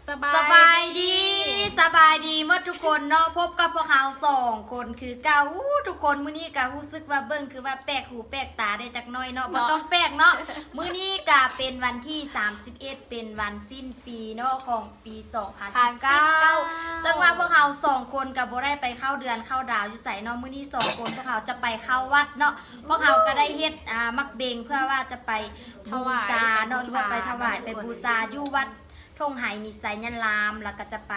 สบายดีเมื่อทุกคนเนาะพบกับพวกเรา2 คนคือเก่าทุกคนมื้อนี้ก็รู้สึกว่าเบิ่งคือว่าแปลกหูแปลกตาได้จักหน่อยเนาะบ่ต้องแปลกเนาะมื้อนี้ก็เป็นวันที่31เป็นวันสิ้นปีเนาะของปี2019ซึ่งว่าพวกเรา2 คนก็บ่ได้ไปเข้าเดือนเข้าดาวอยู่ไสเนาะมื้อนี้2 คนพวกเราจะไปเข้าวัดเนาะพวกเราก็ได้เฮ็ดมักเบงเพื่อว่าจะไปบูชาเนาะหรือว่าไปถวายไปบูชาอยู่วัดทงไหมีไซยันลามแล้วก็จะไป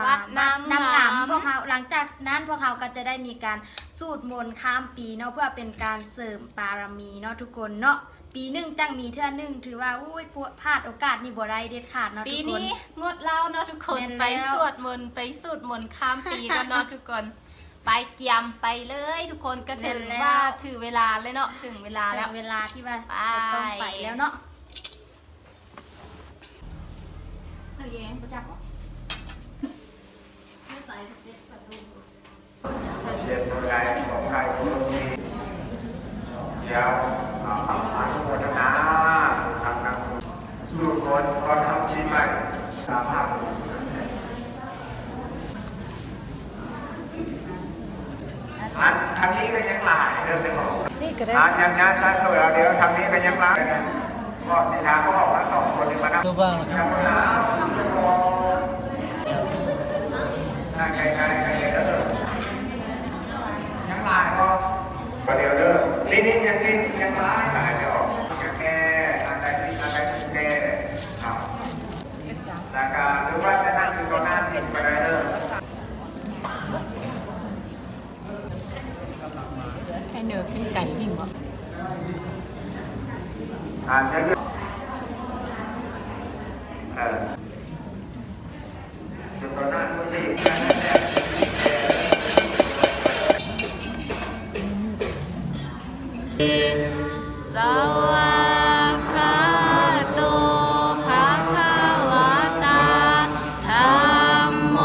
วัดน้ำงามพวกเขาหลังจากนั้นพวกเขาก็จะได้มีการสูตรมนต์ข้ามปีเนาะเพื่อเป็นการเสริมบารมีเนาะทุกคนเนาะปีหนึ่งจังมีเท่านึงถือว่าอุ้ยพลาดโอกาสนี่บ่ได้เด็ดขาดเนาะทุกคนปีนี้งดเล่าเนาะทุกคนไปสวดมนต์ไปสูตรมนต์ข้ามปีกันเนาะทุกคนไปเกียมไปเลยทุกคนก็ถือว่าถือเวลาเลยเนาะถึงเวลาแล้วเวลาที่ว่าจะต้องไปแล้วเนาะเย็นประจักษ์เรียนรู้ได้ของใครคนนี้เดี๋ยวทำมาทุกคนนะทำนักสู้คนก็ทำที่ไม่สามารถทำนี้ก็ยังหลายเดินไปบอกนี่ก็ได้ยังงานซาสวยเดี๋ยวทำนี้ก็ยังหลายก็สีทางก็บอกว่า2 คนนี้มานั่งบ้างนะครับใครแล้วยังหลายก็เดี๋ยวเด้อลิ้นยังหลายเดี๋ยวแก้อะไรแก้ครับแล้วก็หรือว่าจะนั่งอยู่ตรงหน้าสิบก็ได้เด้อให้เนื้อกินไก่ยิ่งวะจะเลือกอยู่ตรงหน้าผู้หญิงสวากขาโตภะคะวะตาธัมโม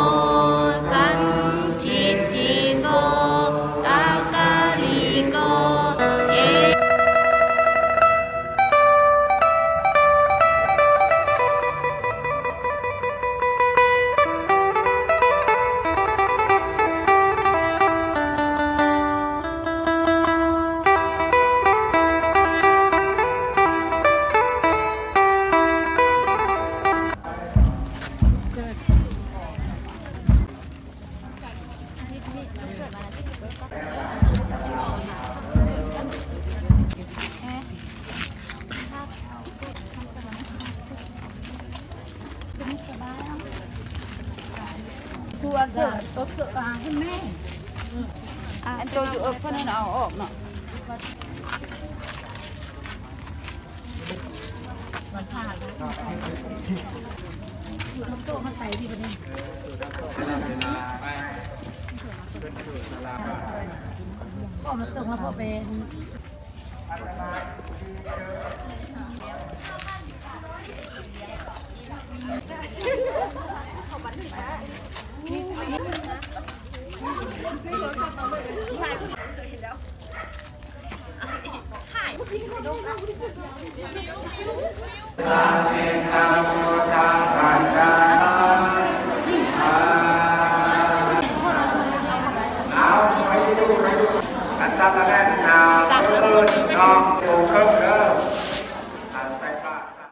สันทิฏฐิโกกากาลิโกเอตัวเจอตัวเจอให้แม่อันตัวอยู่เพื่อนเอาออกเนาะมันผ่านแล้วอยู่น้ำโต๊ะมันใส่ดีกว่านี้ก็มาส่งมาพอเป็นอันดับแรกนาเปิดน้อง